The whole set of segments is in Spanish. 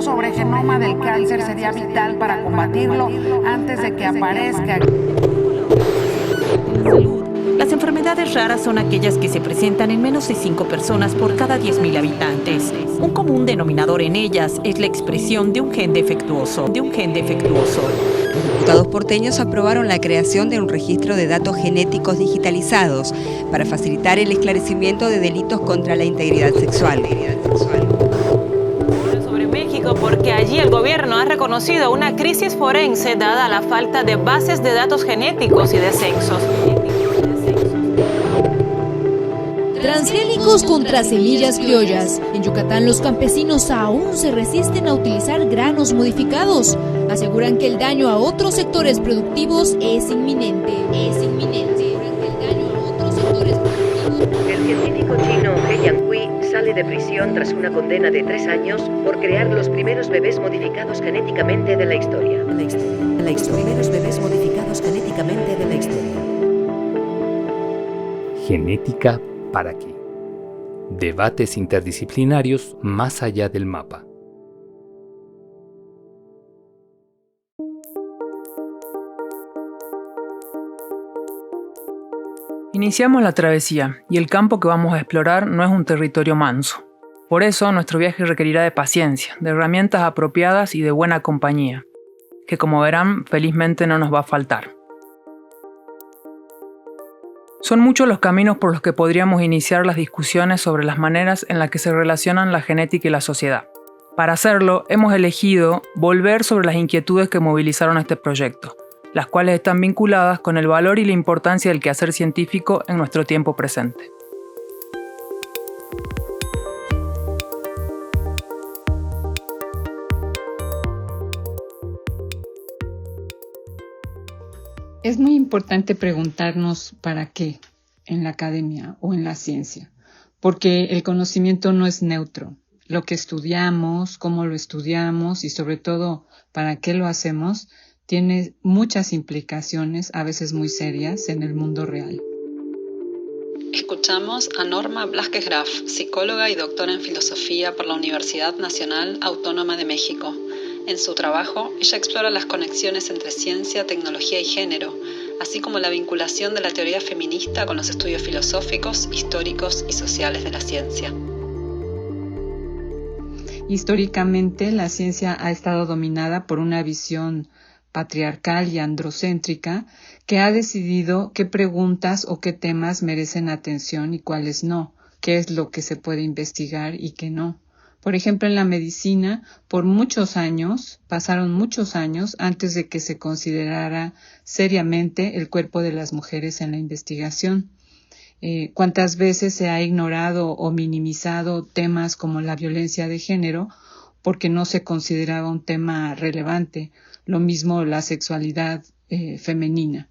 estudio sobre genoma del cáncer sería vital para combatirlo antes de que aparezca. Las enfermedades raras son aquellas que se presentan en menos de 5 personas por cada 10.000 habitantes. Un común denominador en ellas es la expresión de un gen defectuoso. Los diputados porteños aprobaron la creación de un registro de datos genéticos digitalizados para facilitar el esclarecimiento de delitos contra la integridad sexual. Sobre México, porque allí el gobierno ha reconocido una crisis forense dada la falta de bases de datos genéticos y de sexos. Transgénicos contra semillas criollas. En Yucatán los campesinos aún se resisten a utilizar granos modificados. Aseguran que el daño a otros sectores productivos es inminente. El científico chino He Jiankui sale de prisión tras una condena de 3 años por crear los primeros bebés modificados genéticamente de la historia. Los primeros bebés modificados genéticamente de la historia. Genética ¿para qué? Debates interdisciplinarios más allá del mapa. Iniciamos la travesía y el campo que vamos a explorar no es un territorio manso. Por eso nuestro viaje requerirá de paciencia, de herramientas apropiadas y de buena compañía, que como verán felizmente no nos va a faltar. Son muchos los caminos por los que podríamos iniciar las discusiones sobre las maneras en las que se relacionan la genética y la sociedad. Para hacerlo, hemos elegido volver sobre las inquietudes que movilizaron este proyecto, las cuales están vinculadas con el valor y la importancia del quehacer científico en nuestro tiempo presente. Es muy importante preguntarnos para qué en la academia o en la ciencia, porque el conocimiento no es neutro. Lo que estudiamos, cómo lo estudiamos y sobre todo para qué lo hacemos, tiene muchas implicaciones, a veces muy serias, en el mundo real. Escuchamos a Norma Blasquez Graf, psicóloga y doctora en filosofía por la Universidad Nacional Autónoma de México. En su trabajo, ella explora las conexiones entre ciencia, tecnología y género, así como la vinculación de la teoría feminista con los estudios filosóficos, históricos y sociales de la ciencia. Históricamente, la ciencia ha estado dominada por una visión patriarcal y androcéntrica que ha decidido qué preguntas o qué temas merecen atención y cuáles no, qué es lo que se puede investigar y qué no. Por ejemplo, en la medicina, pasaron muchos años antes de que se considerara seriamente el cuerpo de las mujeres en la investigación. ¿Cuántas veces se ha ignorado o minimizado temas como la violencia de género porque no se consideraba un tema relevante? Lo mismo la sexualidad femenina.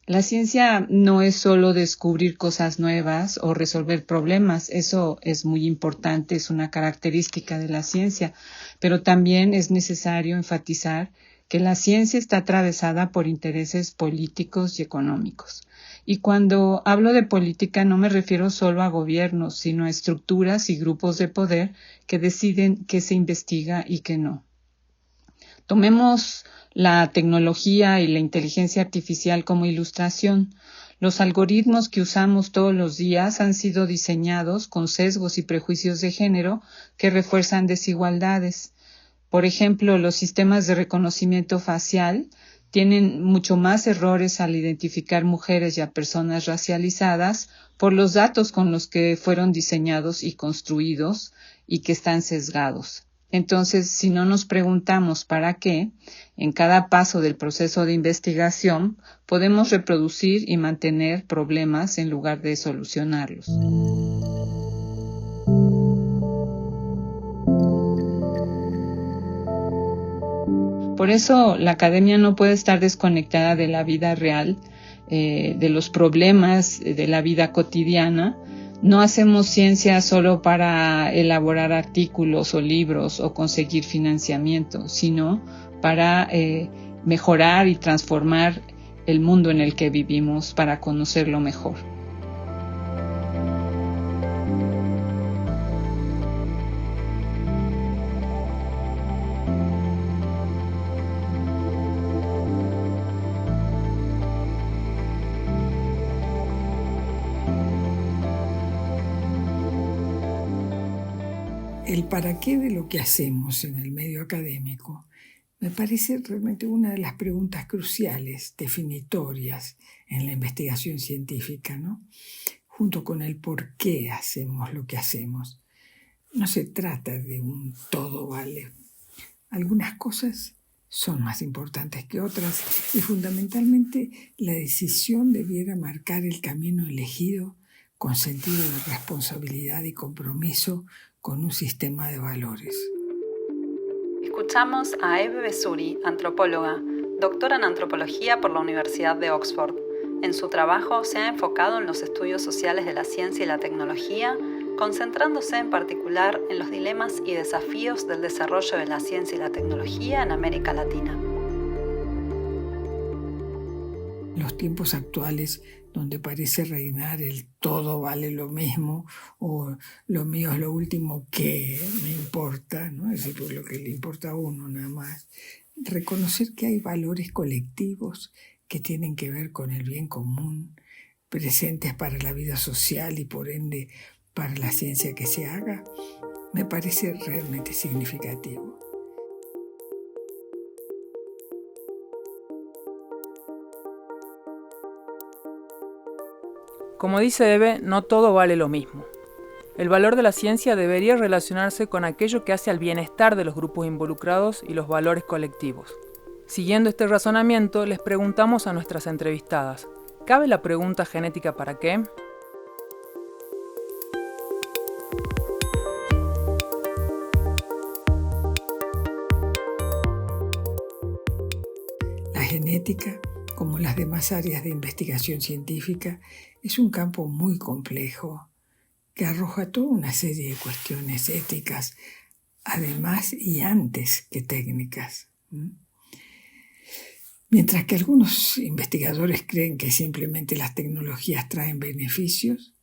La ciencia no es solo descubrir cosas nuevas o resolver problemas, eso es muy importante, es una característica de la ciencia, pero también es necesario enfatizar que la ciencia está atravesada por intereses políticos y económicos. Y cuando hablo de política no me refiero solo a gobiernos, sino a estructuras y grupos de poder que deciden qué se investiga y qué no. Tomemos la tecnología y la inteligencia artificial como ilustración. Los algoritmos que usamos todos los días han sido diseñados con sesgos y prejuicios de género que refuerzan desigualdades. Por ejemplo, los sistemas de reconocimiento facial tienen mucho más errores al identificar mujeres y a personas racializadas por los datos con los que fueron diseñados y construidos y que están sesgados. Entonces, si no nos preguntamos para qué, en cada paso del proceso de investigación podemos reproducir y mantener problemas en lugar de solucionarlos. Por eso, la academia no puede estar desconectada de la vida real, de los problemas de la vida cotidiana. No hacemos ciencia solo para elaborar artículos o libros o conseguir financiamiento, sino para mejorar y transformar el mundo en el que vivimos, para conocerlo mejor. El para qué de lo que hacemos en el medio académico me parece realmente una de las preguntas cruciales, definitorias en la investigación científica, ¿no? Junto con el por qué hacemos lo que hacemos. No se trata de un todo vale. Algunas cosas son más importantes que otras y fundamentalmente la decisión debiera marcar el camino elegido con sentido de responsabilidad y compromiso con un sistema de valores. Escuchamos a Eve Besuri, antropóloga, doctora en antropología por la Universidad de Oxford. En su trabajo se ha enfocado en los estudios sociales de la ciencia y la tecnología, concentrándose en particular en los dilemas y desafíos del desarrollo de la ciencia y la tecnología en América Latina. Los tiempos actuales, donde parece reinar el todo vale lo mismo o lo mío es lo último que me importa, ¿no? Es decir, lo que le importa a uno nada más. Reconocer que hay valores colectivos que tienen que ver con el bien común, presentes para la vida social y por ende para la ciencia que se haga, me parece realmente significativo. Como dice Eve, no todo vale lo mismo. El valor de la ciencia debería relacionarse con aquello que hace al bienestar de los grupos involucrados y los valores colectivos. Siguiendo este razonamiento, les preguntamos a nuestras entrevistadas, ¿cabe la pregunta genética para qué? La genética, como las demás áreas de investigación científica, es un campo muy complejo que arroja toda una serie de cuestiones éticas, además y antes que técnicas. Mientras que algunos investigadores creen que simplemente las tecnologías traen beneficios,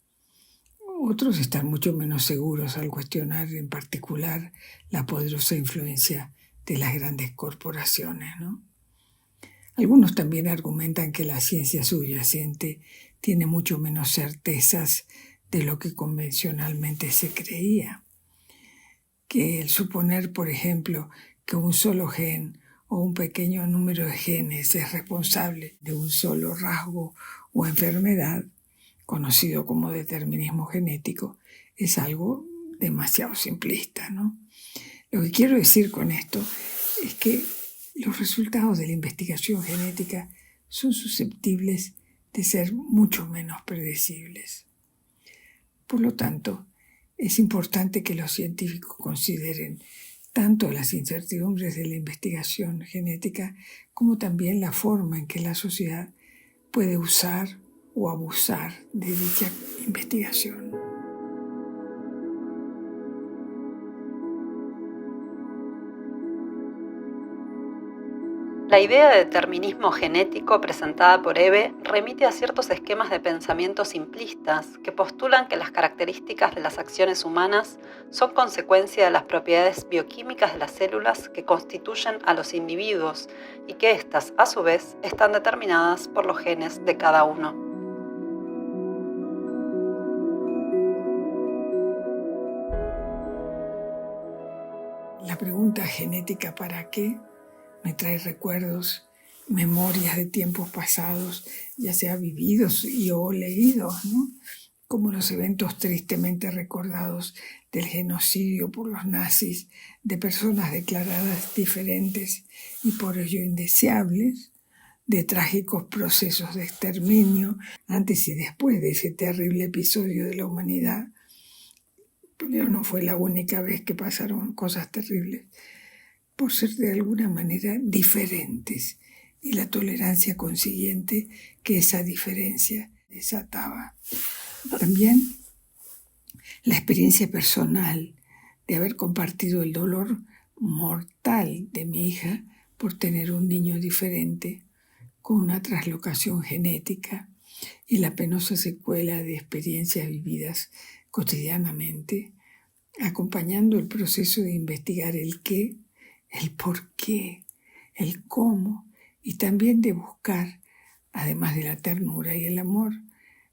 otros están mucho menos seguros al cuestionar en particular la poderosa influencia de las grandes corporaciones, ¿no? Algunos también argumentan que la ciencia subyacente tiene mucho menos certezas de lo que convencionalmente se creía. Que el suponer, por ejemplo, que un solo gen o un pequeño número de genes es responsable de un solo rasgo o enfermedad, conocido como determinismo genético, es algo demasiado simplista, ¿no? Lo que quiero decir con esto es que los resultados de la investigación genética son susceptibles de ser mucho menos predecibles. Por lo tanto, es importante que los científicos consideren tanto las incertidumbres de la investigación genética como también la forma en que la sociedad puede usar o abusar de dicha investigación. La idea de determinismo genético presentada por Eve remite a ciertos esquemas de pensamiento simplistas que postulan que las características de las acciones humanas son consecuencia de las propiedades bioquímicas de las células que constituyen a los individuos y que éstas, a su vez, están determinadas por los genes de cada uno. La pregunta genética ¿para qué? Me trae recuerdos, memorias de tiempos pasados, ya sea vividos o leídos, ¿no? Como los eventos tristemente recordados del genocidio por los nazis de personas declaradas diferentes y por ello indeseables, de trágicos procesos de exterminio antes y después de ese terrible episodio de la humanidad. Pero no fue la única vez que pasaron cosas terribles, por ser de alguna manera diferentes y la tolerancia consiguiente que esa diferencia desataba. También la experiencia personal de haber compartido el dolor mortal de mi hija por tener un niño diferente con una traslocación genética y la penosa secuela de experiencias vividas cotidianamente, acompañando el proceso de investigar el qué, el por qué, el cómo, y también de buscar, además de la ternura y el amor,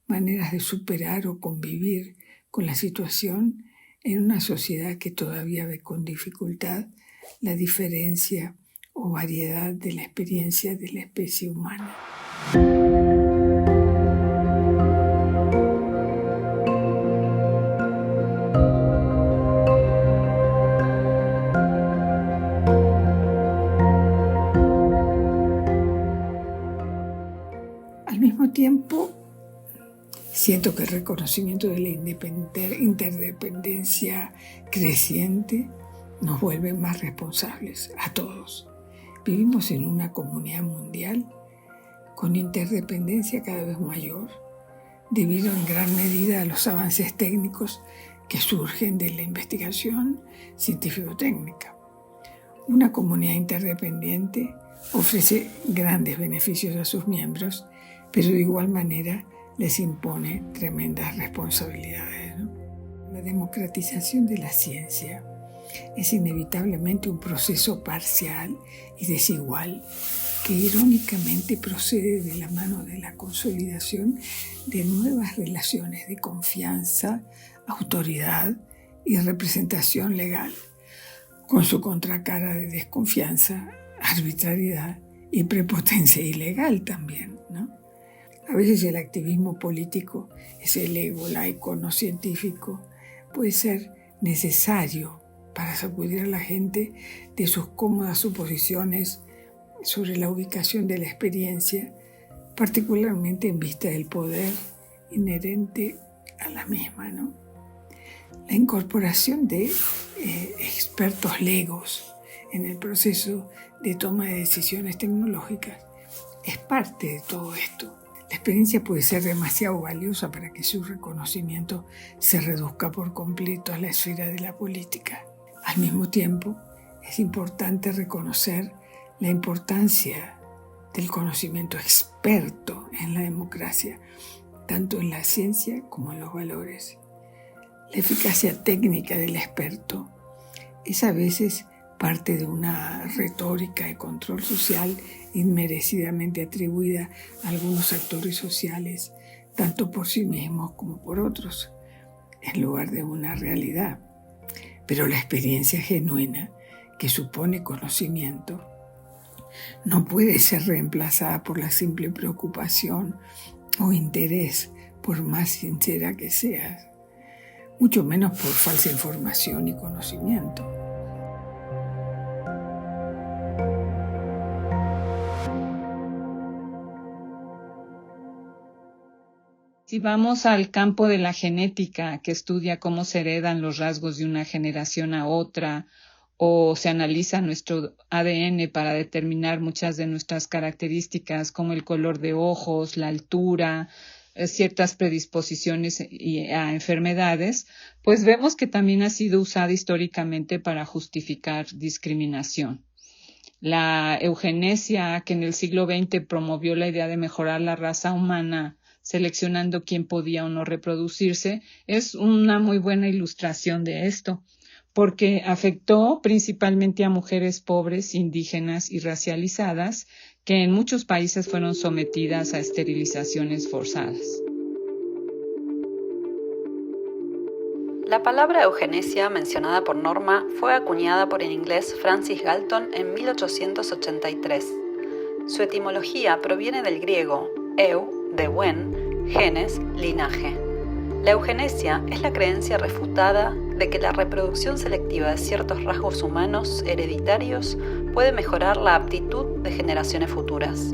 maneras de superar o convivir con la situación en una sociedad que todavía ve con dificultad la diferencia o variedad de la experiencia de la especie humana. Al mismo tiempo, siento que el reconocimiento de la interdependencia creciente nos vuelve más responsables a todos. Vivimos en una comunidad mundial con interdependencia cada vez mayor, debido en gran medida a los avances técnicos que surgen de la investigación científico-técnica. Una comunidad interdependiente ofrece grandes beneficios a sus miembros, pero de igual manera les impone tremendas responsabilidades, ¿no? La democratización de la ciencia es inevitablemente un proceso parcial y desigual que irónicamente procede de la mano de la consolidación de nuevas relaciones de confianza, autoridad y representación legal, con su contracara de desconfianza, arbitrariedad y prepotencia ilegal también, ¿no? A veces el activismo político, ese ego laico no científico, puede ser necesario para sacudir a la gente de sus cómodas suposiciones sobre la ubicación de la experiencia, particularmente en vista del poder inherente a la misma, ¿no? La incorporación de expertos legos en el proceso de toma de decisiones tecnológicas es parte de todo esto. La experiencia puede ser demasiado valiosa para que su reconocimiento se reduzca por completo a la esfera de la política. Al mismo tiempo, es importante reconocer la importancia del conocimiento experto en la democracia, tanto en la ciencia como en los valores. La eficacia técnica del experto es a veces parte de una retórica de control social inmerecidamente atribuida a algunos actores sociales, tanto por sí mismos como por otros, en lugar de una realidad. Pero la experiencia genuina, que supone conocimiento, no puede ser reemplazada por la simple preocupación o interés, por más sincera que sea, mucho menos por falsa información y conocimiento. Si vamos al campo de la genética, que estudia cómo se heredan los rasgos de una generación a otra, o se analiza nuestro ADN para determinar muchas de nuestras características, como el color de ojos, la altura, ciertas predisposiciones a enfermedades, pues vemos que también ha sido usada históricamente para justificar discriminación. La eugenesia, que en el siglo XX promovió la idea de mejorar la raza humana, seleccionando quién podía o no reproducirse, es una muy buena ilustración de esto, porque afectó principalmente a mujeres pobres, indígenas y racializadas, que en muchos países fueron sometidas a esterilizaciones forzadas. La palabra eugenesia mencionada por Norma fue acuñada por el inglés Francis Galton en 1883. Su etimología proviene del griego eu, de buen, genes, linaje. La eugenesia es la creencia refutada de que la reproducción selectiva de ciertos rasgos humanos hereditarios puede mejorar la aptitud de generaciones futuras.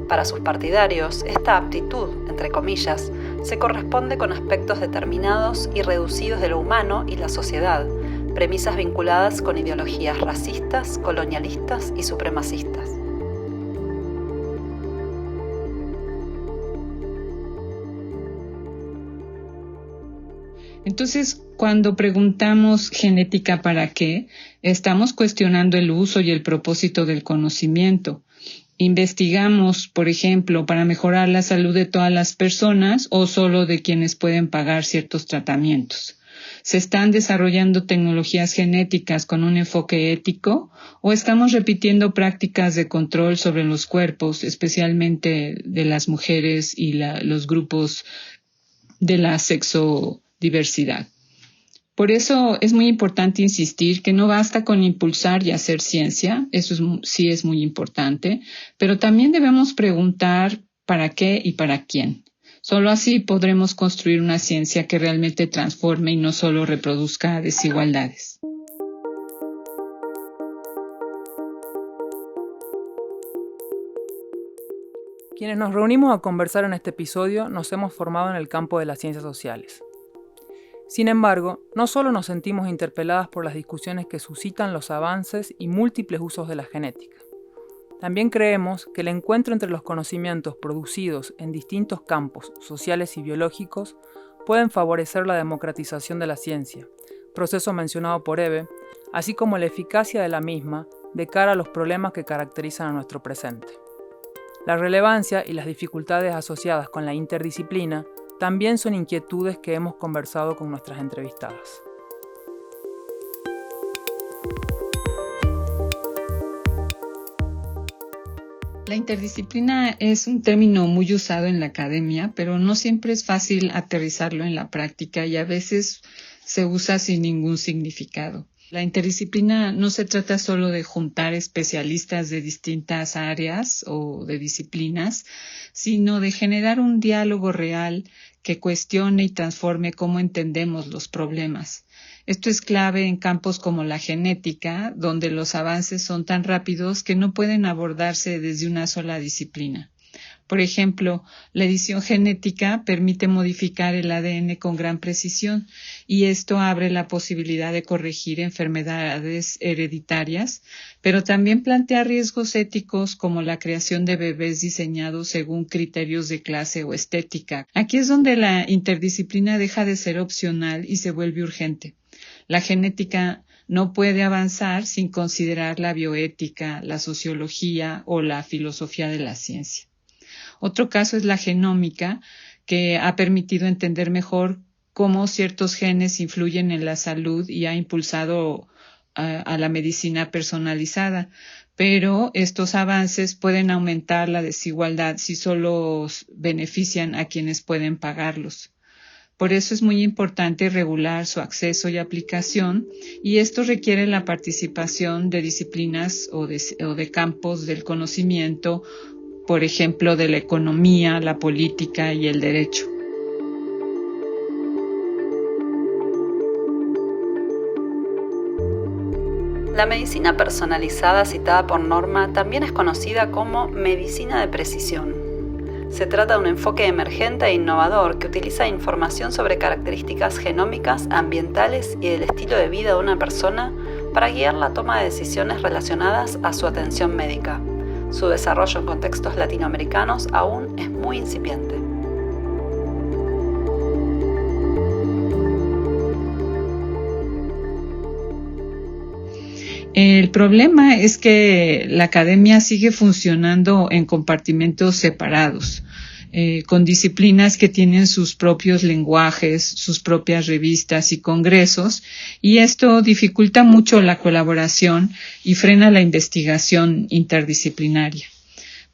Para sus partidarios, esta aptitud, entre comillas, se corresponde con aspectos determinados y reducidos de lo humano y la sociedad, premisas vinculadas con ideologías racistas, colonialistas y supremacistas. Entonces, cuando preguntamos genética para qué, estamos cuestionando el uso y el propósito del conocimiento. Investigamos, por ejemplo, para mejorar la salud de todas las personas o solo de quienes pueden pagar ciertos tratamientos. ¿Se están desarrollando tecnologías genéticas con un enfoque ético o estamos repitiendo prácticas de control sobre los cuerpos, especialmente de las mujeres y los grupos de la sexodiversidad? Por eso es muy importante insistir que no basta con impulsar y hacer ciencia, eso sí es muy importante, pero también debemos preguntar para qué y para quién. Solo así podremos construir una ciencia que realmente transforme y no solo reproduzca desigualdades. Quienes nos reunimos a conversar en este episodio nos hemos formado en el campo de las ciencias sociales. Sin embargo, no solo nos sentimos interpeladas por las discusiones que suscitan los avances y múltiples usos de la genética. También creemos que el encuentro entre los conocimientos producidos en distintos campos sociales y biológicos pueden favorecer la democratización de la ciencia, proceso mencionado por Eve, así como la eficacia de la misma de cara a los problemas que caracterizan a nuestro presente. La relevancia y las dificultades asociadas con la interdisciplina también son inquietudes que hemos conversado con nuestras entrevistadas. La interdisciplina es un término muy usado en la academia, pero no siempre es fácil aterrizarlo en la práctica y a veces se usa sin ningún significado. La interdisciplina no se trata solo de juntar especialistas de distintas áreas o de disciplinas, sino de generar un diálogo real que cuestione y transforme cómo entendemos los problemas. Esto es clave en campos como la genética, donde los avances son tan rápidos que no pueden abordarse desde una sola disciplina. Por ejemplo, la edición genética permite modificar el ADN con gran precisión y esto abre la posibilidad de corregir enfermedades hereditarias, pero también plantea riesgos éticos como la creación de bebés diseñados según criterios de clase o estética. Aquí es donde la interdisciplina deja de ser opcional y se vuelve urgente. La genética no puede avanzar sin considerar la bioética, la sociología o la filosofía de la ciencia. Otro caso es la genómica, que ha permitido entender mejor cómo ciertos genes influyen en la salud y ha impulsado a la medicina personalizada. Pero estos avances pueden aumentar la desigualdad si solo benefician a quienes pueden pagarlos. Por eso es muy importante regular su acceso y aplicación, y esto requiere la participación de disciplinas o de campos del conocimiento, por ejemplo, de la economía, la política y el derecho. La medicina personalizada citada por Norma también es conocida como medicina de precisión. Se trata de un enfoque emergente e innovador que utiliza información sobre características genómicas, ambientales y del estilo de vida de una persona para guiar la toma de decisiones relacionadas a su atención médica. Su desarrollo en contextos latinoamericanos aún es muy incipiente. El problema es que la academia sigue funcionando en compartimentos separados, con disciplinas que tienen sus propios lenguajes, sus propias revistas y congresos, y esto dificulta mucho la colaboración y frena la investigación interdisciplinaria.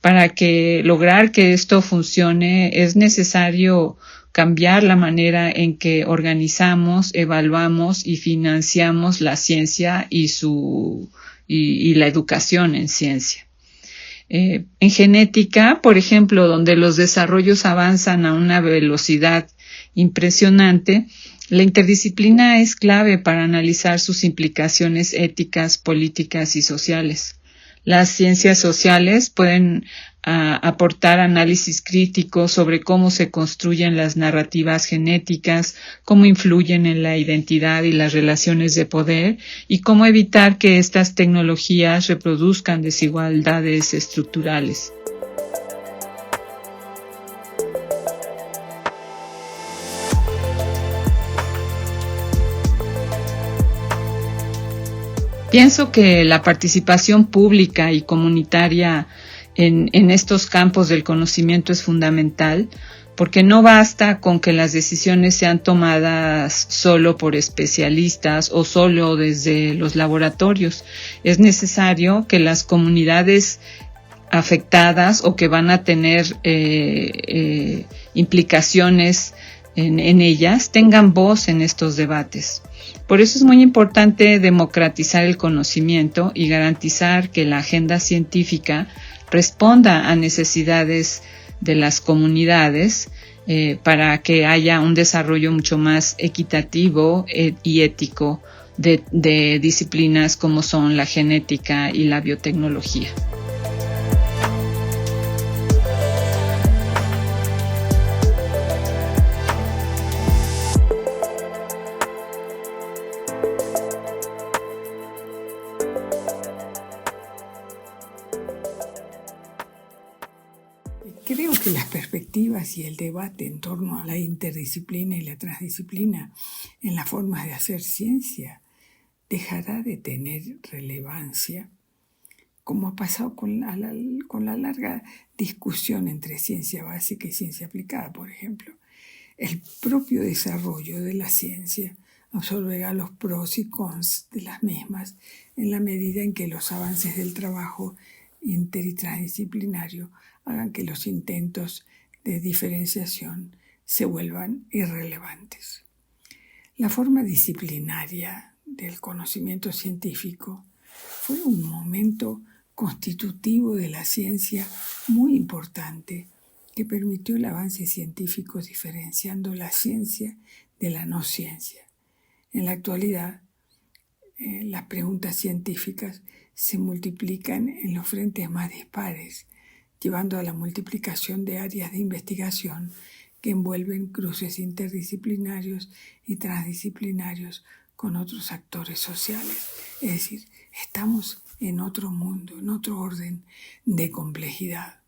Para lograr que esto funcione es necesario cambiar la manera en que organizamos, evaluamos y financiamos la ciencia y la educación en ciencia. En genética, por ejemplo, donde los desarrollos avanzan a una velocidad impresionante, la interdisciplina es clave para analizar sus implicaciones éticas, políticas y sociales. Las ciencias sociales pueden aportar análisis crítico sobre cómo se construyen las narrativas genéticas, cómo influyen en la identidad y las relaciones de poder y cómo evitar que estas tecnologías reproduzcan desigualdades estructurales. Pienso que la participación pública y comunitaria en estos campos del conocimiento es fundamental, porque no basta con que las decisiones sean tomadas solo por especialistas o solo desde los laboratorios. Es necesario que las comunidades afectadas o que van a tener implicaciones en ellas tengan voz en estos debates. Por eso es muy importante democratizar el conocimiento y garantizar que la agenda científica responda a necesidades de las comunidades para que haya un desarrollo mucho más equitativo y ético de disciplinas como son la genética y la biotecnología. Creo que las perspectivas y el debate en torno a la interdisciplina y la transdisciplina en las formas de hacer ciencia dejará de tener relevancia, como ha pasado con la larga discusión entre ciencia básica y ciencia aplicada, por ejemplo. El propio desarrollo de la ciencia absorberá los pros y cons de las mismas en la medida en que los avances del trabajo inter y transdisciplinario hagan que los intentos de diferenciación se vuelvan irrelevantes. La forma disciplinaria del conocimiento científico fue un momento constitutivo de la ciencia muy importante que permitió el avance científico diferenciando la ciencia de la no ciencia. En la actualidad, las preguntas científicas se multiplican en los frentes más dispares, llevando a la multiplicación de áreas de investigación que envuelven cruces interdisciplinarios y transdisciplinarios con otros actores sociales. Es decir, estamos en otro mundo, en otro orden de complejidad.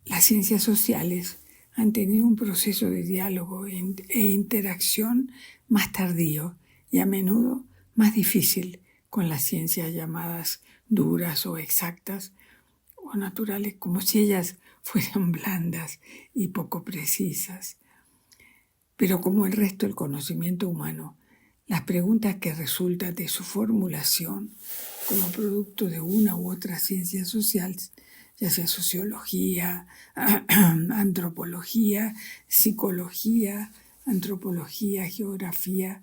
Las ciencias sociales han tenido un proceso de diálogo e interacción más tardío y a menudo más difícil con las ciencias llamadas duras o exactas o naturales, como si ellas fueran blandas y poco precisas. Pero como el resto del conocimiento humano, las preguntas que resultan de su formulación como producto de una u otra ciencia social, ya sea sociología, antropología, psicología, antropología, geografía,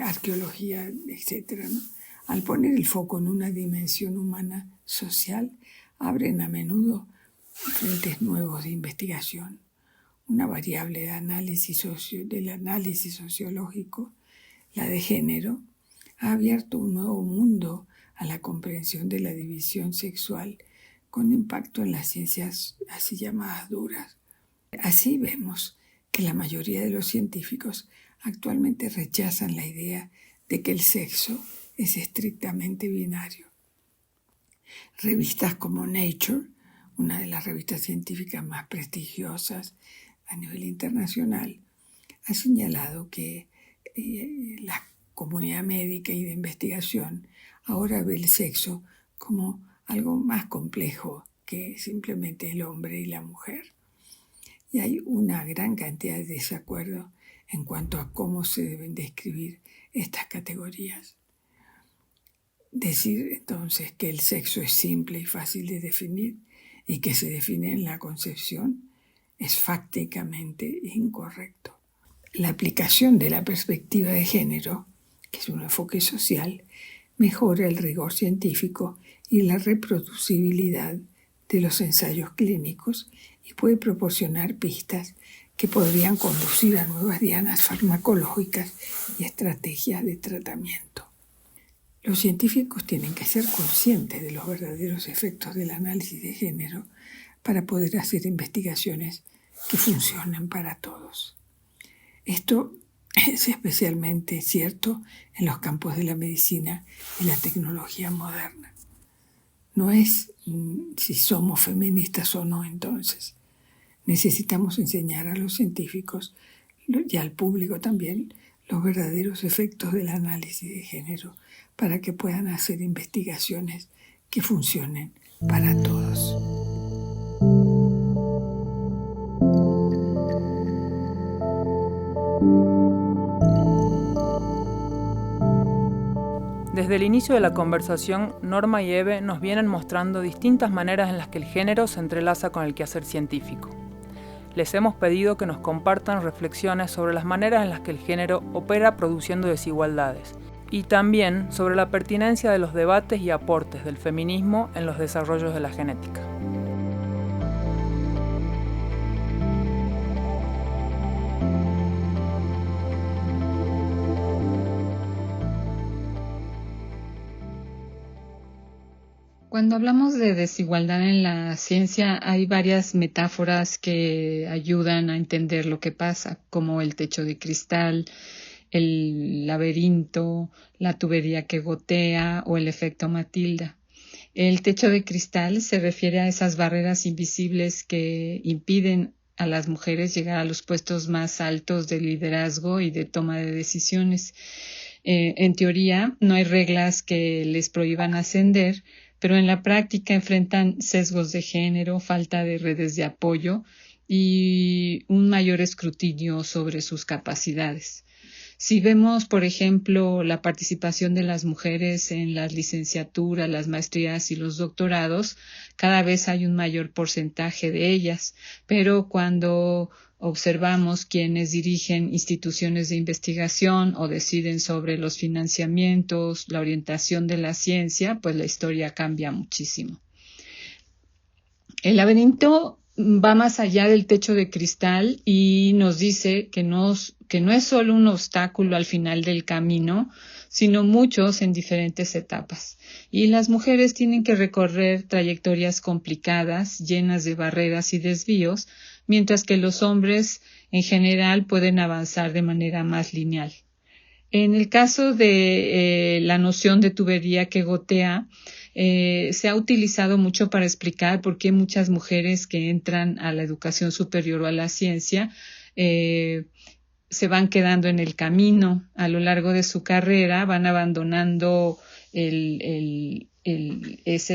arqueología, etc., ¿no? Al poner el foco en una dimensión humana social, abren a menudo frentes nuevos de investigación. Una variable de del análisis sociológico, la de género, ha abierto un nuevo mundo a la comprensión de la división sexual con impacto en las ciencias así llamadas duras. Así vemos que la mayoría de los científicos actualmente rechazan la idea de que el sexo es estrictamente binario. Revistas como Nature, una de las revistas científicas más prestigiosas a nivel internacional, ha señalado que la comunidad médica y de investigación ahora ve el sexo como algo más complejo que simplemente el hombre y la mujer. Y hay una gran cantidad de desacuerdo en cuanto a cómo se deben describir estas categorías. Decir entonces que el sexo es simple y fácil de definir y que se define en la concepción es fácticamente incorrecto. La aplicación de la perspectiva de género, que es un enfoque social, mejora el rigor científico y la reproducibilidad de los ensayos clínicos y puede proporcionar pistas que podrían conducir a nuevas dianas farmacológicas y estrategias de tratamiento. Los científicos tienen que ser conscientes de los verdaderos efectos del análisis de género para poder hacer investigaciones que funcionen para todos. Esto es especialmente cierto en los campos de la medicina y la tecnología moderna. No es si somos feministas o no entonces. Necesitamos enseñar a los científicos y al público también los verdaderos efectos del análisis de género para que puedan hacer investigaciones que funcionen para todos. Desde el inicio de la conversación, Norma y Eve nos vienen mostrando distintas maneras en las que el género se entrelaza con el quehacer científico. les hemos pedido que nos compartan reflexiones sobre las maneras en las que el género opera produciendo desigualdades y también sobre la pertinencia de los debates y aportes del feminismo en los desarrollos de la genética. Cuando hablamos de desigualdad en la ciencia, hay varias metáforas que ayudan a entender lo que pasa, como el techo de cristal, el laberinto, la tubería que gotea o el efecto Matilda. El techo de cristal se refiere a esas barreras invisibles que impiden a las mujeres llegar a los puestos más altos de liderazgo y de toma de decisiones. En teoría, no hay reglas que les prohíban ascender, pero en la práctica enfrentan sesgos de género, falta de redes de apoyo y un mayor escrutinio sobre sus capacidades. Si vemos, por ejemplo, la participación de las mujeres en las licenciaturas, las maestrías y los doctorados, cada vez hay un mayor porcentaje de ellas, pero cuando observamos quienes dirigen instituciones de investigación o deciden sobre los financiamientos, la orientación de la ciencia, pues la historia cambia muchísimo. El laberinto va más allá del techo de cristal y nos dice que no es solo un obstáculo al final del camino, sino muchos en diferentes etapas. Y las mujeres tienen que recorrer trayectorias complicadas, llenas de barreras y desvíos, mientras que los hombres en general pueden avanzar de manera más lineal. En el caso de la noción de tubería que gotea, se ha utilizado mucho para explicar por qué muchas mujeres que entran a la educación superior o a la ciencia se van quedando en el camino a lo largo de su carrera, van abandonando ese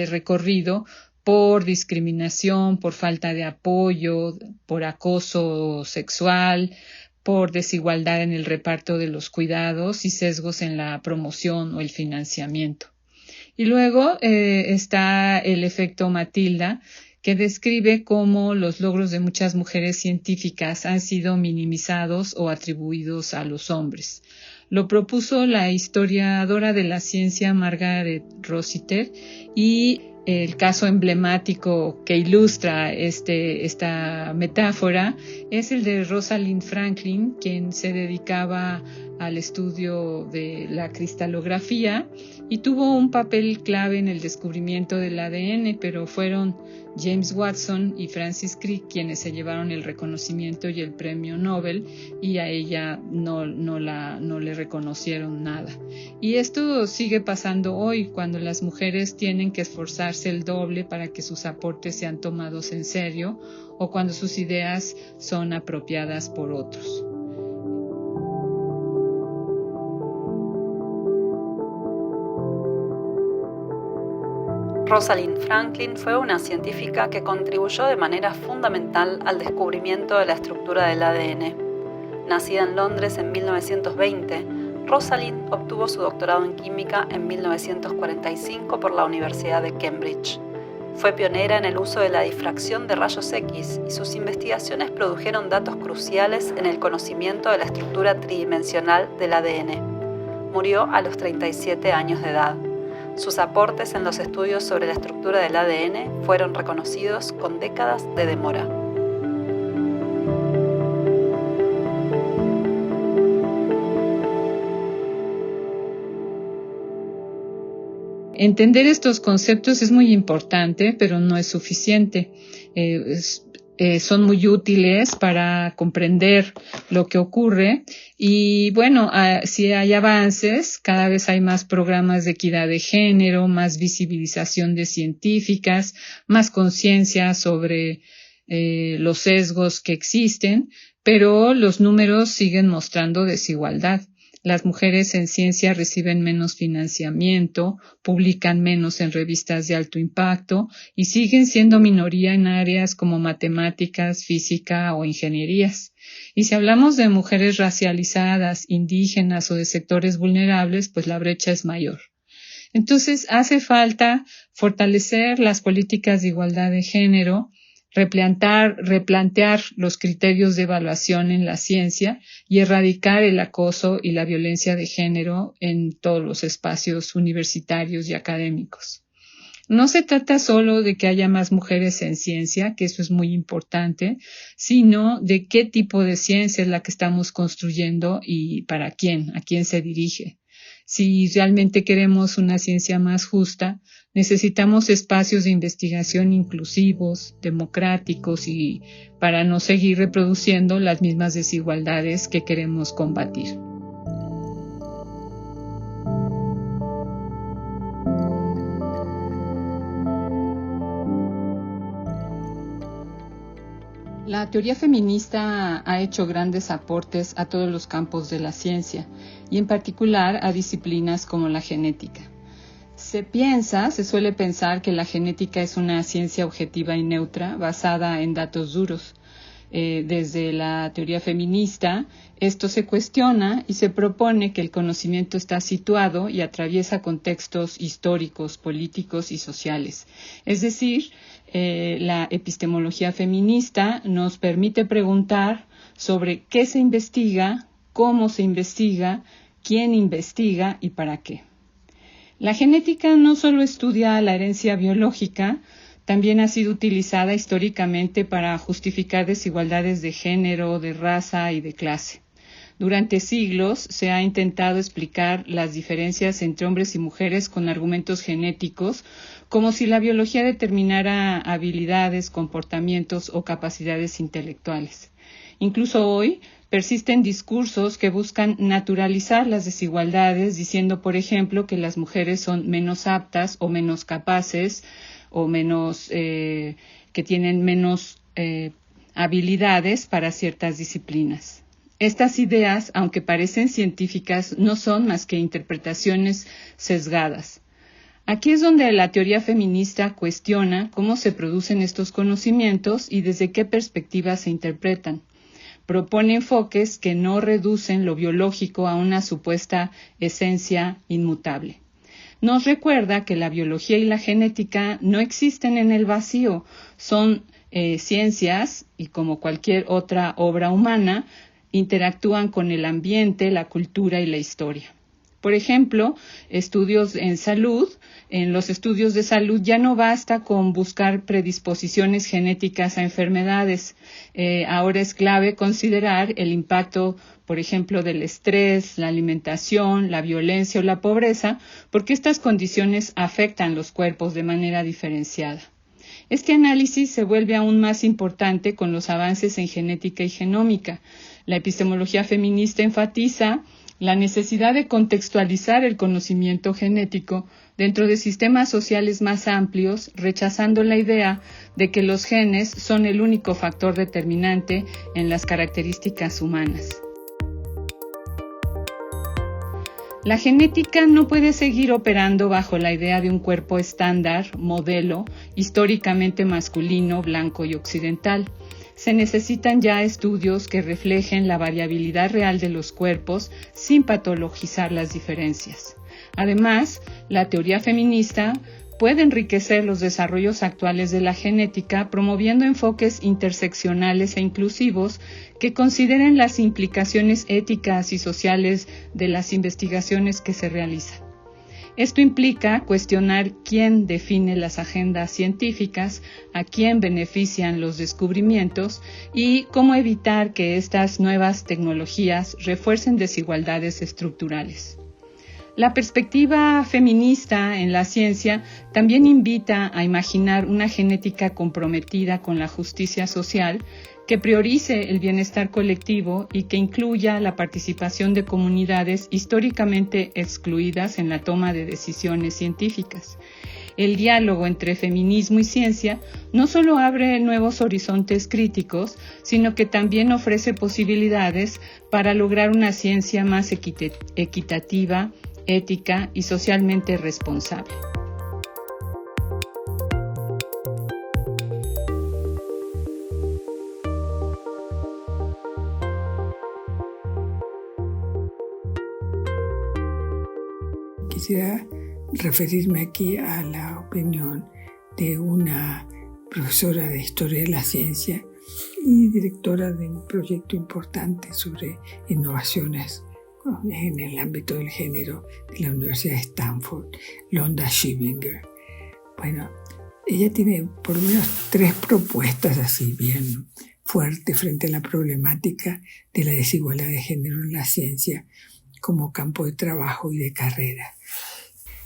recorrido por discriminación, por falta de apoyo, por acoso sexual, por desigualdad en el reparto de los cuidados y sesgos en la promoción o el financiamiento. Y luego está el efecto Matilda, que describe cómo los logros de muchas mujeres científicas han sido minimizados o atribuidos a los hombres. Lo propuso la historiadora de la ciencia Margaret Rossiter y el caso emblemático que ilustra esta metáfora es el de Rosalind Franklin, quien se dedicaba al estudio de la cristalografía y tuvo un papel clave en el descubrimiento del ADN, pero fueron James Watson y Francis Crick quienes se llevaron el reconocimiento y el premio Nobel, y a ella no le reconocieron nada. Y esto sigue pasando hoy, cuando las mujeres tienen que esforzarse el doble para que sus aportes sean tomados en serio o cuando sus ideas son apropiadas por otros. Rosalind Franklin fue una científica que contribuyó de manera fundamental al descubrimiento de la estructura del ADN. Nacida en Londres en 1920, Rosalind obtuvo su doctorado en química en 1945 por la Universidad de Cambridge. Fue pionera en el uso de la difracción de rayos X y sus investigaciones produjeron datos cruciales en el conocimiento de la estructura tridimensional del ADN. Murió a los 37 años de edad. Sus aportes en los estudios sobre la estructura del ADN fueron reconocidos con décadas de demora. Entender estos conceptos es muy importante, pero no es suficiente. Son muy útiles para comprender lo que ocurre y bueno, si hay avances, cada vez hay más programas de equidad de género, más visibilización de científicas, más conciencia sobre los sesgos que existen, pero los números siguen mostrando desigualdad. Las mujeres en ciencia reciben menos financiamiento, publican menos en revistas de alto impacto y siguen siendo minoría en áreas como matemáticas, física o ingenierías. Y si hablamos de mujeres racializadas, indígenas o de sectores vulnerables, pues la brecha es mayor. Entonces hace falta fortalecer las políticas de igualdad de género, replantear los criterios de evaluación en la ciencia y erradicar el acoso y la violencia de género en todos los espacios universitarios y académicos. No se trata solo de que haya más mujeres en ciencia, que eso es muy importante, sino de qué tipo de ciencia es la que estamos construyendo y para quién, a quién se dirige. Si realmente queremos una ciencia más justa, necesitamos espacios de investigación inclusivos, democráticos y para no seguir reproduciendo las mismas desigualdades que queremos combatir. La teoría feminista ha hecho grandes aportes a todos los campos de la ciencia y en particular a disciplinas como la genética. Se suele pensar que la genética es una ciencia objetiva y neutra basada en datos duros. Desde la teoría feminista, esto se cuestiona y se propone que el conocimiento está situado y atraviesa contextos históricos, políticos y sociales. Es decir, la epistemología feminista nos permite preguntar sobre qué se investiga, cómo se investiga, quién investiga y para qué. La genética no solo estudia la herencia biológica, también ha sido utilizada históricamente para justificar desigualdades de género, de raza y de clase. Durante siglos se ha intentado explicar las diferencias entre hombres y mujeres con argumentos genéticos, como si la biología determinara habilidades, comportamientos o capacidades intelectuales. Incluso hoy persisten discursos que buscan naturalizar las desigualdades, diciendo, por ejemplo, que las mujeres son menos aptas o menos capaces o que tienen menos habilidades para ciertas disciplinas. Estas ideas, aunque parecen científicas, no son más que interpretaciones sesgadas. Aquí es donde la teoría feminista cuestiona cómo se producen estos conocimientos y desde qué perspectiva se interpretan. Propone enfoques que no reducen lo biológico a una supuesta esencia inmutable. Nos recuerda que la biología y la genética no existen en el vacío, son ciencias y como cualquier otra obra humana, interactúan con el ambiente, la cultura y la historia. Por ejemplo, estudios en salud. En los estudios de salud ya no basta con buscar predisposiciones genéticas a enfermedades. Ahora es clave considerar el impacto, por ejemplo, del estrés, la alimentación, la violencia o la pobreza, porque estas condiciones afectan los cuerpos de manera diferenciada. Este análisis se vuelve aún más importante con los avances en genética y genómica. La epistemología feminista enfatiza la necesidad de contextualizar el conocimiento genético dentro de sistemas sociales más amplios, rechazando la idea de que los genes son el único factor determinante en las características humanas. La genética no puede seguir operando bajo la idea de un cuerpo estándar, modelo, históricamente masculino, blanco y occidental. Se necesitan ya estudios que reflejen la variabilidad real de los cuerpos sin patologizar las diferencias. Además, la teoría feminista puede enriquecer los desarrollos actuales de la genética promoviendo enfoques interseccionales e inclusivos que consideren las implicaciones éticas y sociales de las investigaciones que se realizan. Esto implica cuestionar quién define las agendas científicas, a quién benefician los descubrimientos y cómo evitar que estas nuevas tecnologías refuercen desigualdades estructurales. La perspectiva feminista en la ciencia también invita a imaginar una genética comprometida con la justicia social que priorice el bienestar colectivo y que incluya la participación de comunidades históricamente excluidas en la toma de decisiones científicas. El diálogo entre feminismo y ciencia no solo abre nuevos horizontes críticos, sino que también ofrece posibilidades para lograr una ciencia más equitativa, ética y socialmente responsable. Quisiera referirme aquí a la opinión de una profesora de Historia de la Ciencia y directora de un proyecto importante sobre innovaciones en el ámbito del género de la Universidad de Stanford, Londa Shivinger. Bueno, ella tiene por lo menos 3 propuestas así bien fuertes frente a la problemática de la desigualdad de género en la ciencia como campo de trabajo y de carrera.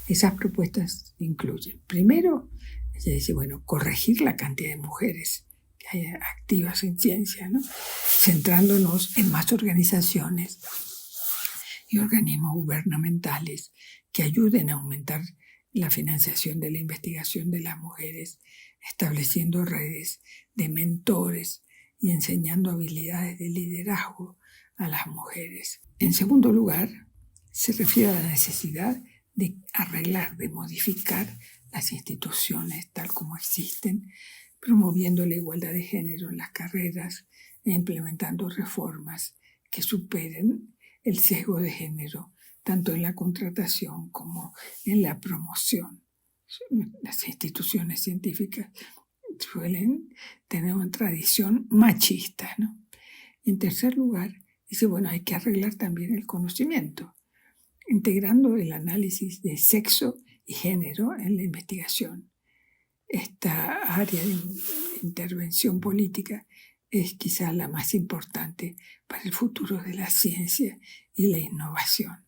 Esas propuestas incluyen, primero, ella dice, corregir la cantidad de mujeres que hay activas en ciencia, ¿no? Centrándonos en más organizaciones y organismos gubernamentales que ayuden a aumentar la financiación de la investigación de las mujeres, estableciendo redes de mentores y enseñando habilidades de liderazgo a las mujeres. En segundo lugar, se refiere a la necesidad de arreglar, de modificar las instituciones tal como existen, promoviendo la igualdad de género en las carreras e implementando reformas que superen el sesgo de género tanto en la contratación como en la promoción. Las instituciones científicas suelen tener una tradición machista, ¿no? Y en tercer lugar, dice, hay que arreglar también el conocimiento, integrando el análisis de sexo y género en la investigación. Esta área de intervención política es quizá la más importante para el futuro de la ciencia y la innovación.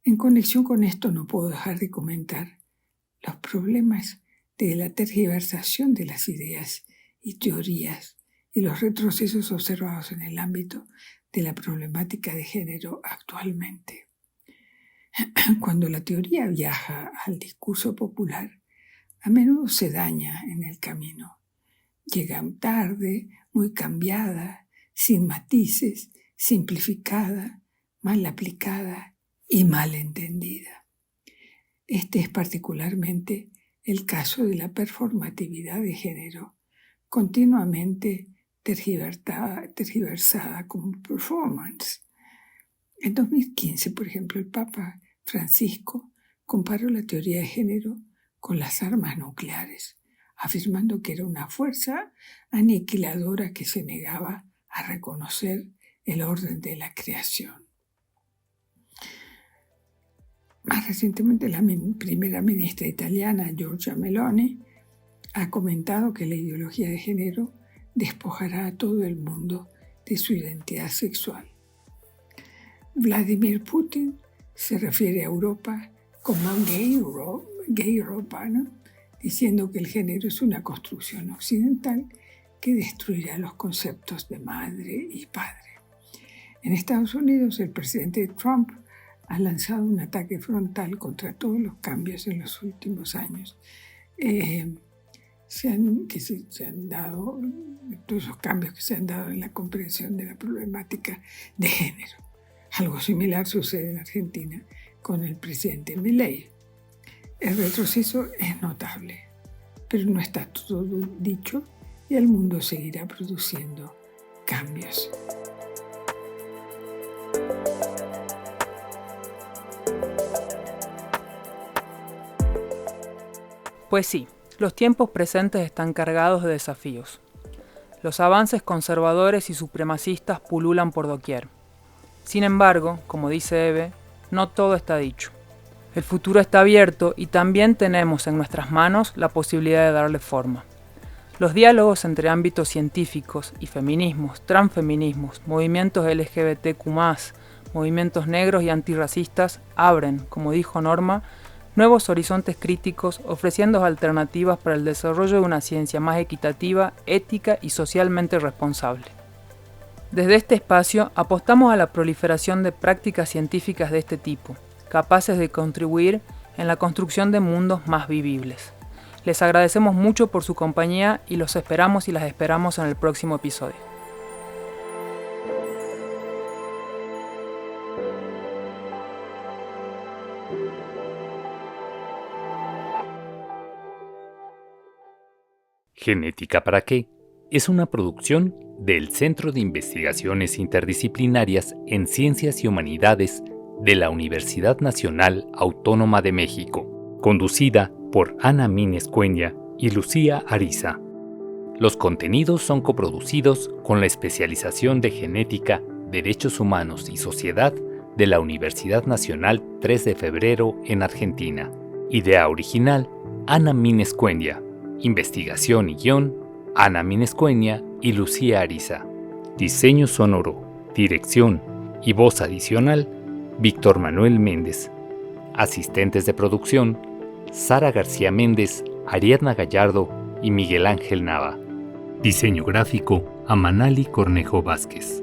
En conexión con esto no puedo dejar de comentar los problemas de la tergiversación de las ideas y teorías y los retrocesos observados en el ámbito de la problemática de género actualmente. Cuando la teoría viaja al discurso popular, a menudo se daña en el camino. Llega tarde, muy cambiada, sin matices, simplificada, mal aplicada y mal entendida. Este es particularmente el caso de la performatividad de género, continuamente tergiversada como performance. En 2015, por ejemplo, el Papa Francisco comparó la teoría de género con las armas nucleares, afirmando que era una fuerza aniquiladora que se negaba a reconocer el orden de la creación. Más recientemente, la primera ministra italiana, Giorgia Meloni, ha comentado que la ideología de género despojará a todo el mundo de su identidad sexual. Vladimir Putin se refiere a Europa como gay Europa, ¿no? Diciendo que el género es una construcción occidental que destruirá los conceptos de madre y padre. En Estados Unidos, el presidente Trump ha lanzado un ataque frontal contra todos los cambios en los últimos años todos los cambios que se han dado en la comprensión de la problemática de género. Algo similar sucede en Argentina con el presidente Milei. El retroceso es notable, pero no está todo dicho y el mundo seguirá produciendo cambios. Pues sí, los tiempos presentes están cargados de desafíos. Los avances conservadores y supremacistas pululan por doquier. Sin embargo, como dice Eve, no todo está dicho. El futuro está abierto y también tenemos en nuestras manos la posibilidad de darle forma. Los diálogos entre ámbitos científicos y feminismos, transfeminismos, movimientos LGBTQ+, movimientos negros y antirracistas abren, como dijo Norma, nuevos horizontes críticos ofreciendo alternativas para el desarrollo de una ciencia más equitativa, ética y socialmente responsable. Desde este espacio apostamos a la proliferación de prácticas científicas de este tipo, capaces de contribuir en la construcción de mundos más vivibles. Les agradecemos mucho por su compañía y los esperamos y las esperamos en el próximo episodio. ¿Genética para qué? Es una producción del Centro de Investigaciones Interdisciplinarias en Ciencias y Humanidades de la Universidad Nacional Autónoma de México, conducida por Ana Mínez Cuenya y Lucía Ariza. Los contenidos son coproducidos con la especialización de Genética, Derechos Humanos y Sociedad de la Universidad Nacional 3 de Febrero en Argentina. Idea original, Ana Minescuenia. Investigación y guión, Ana Minescuenia y Lucía Ariza. Diseño sonoro, dirección y voz adicional, Víctor Manuel Méndez. Asistentes de producción, Sara García Méndez, Ariadna Gallardo y Miguel Ángel Nava. Diseño gráfico, Amanali Cornejo Vázquez.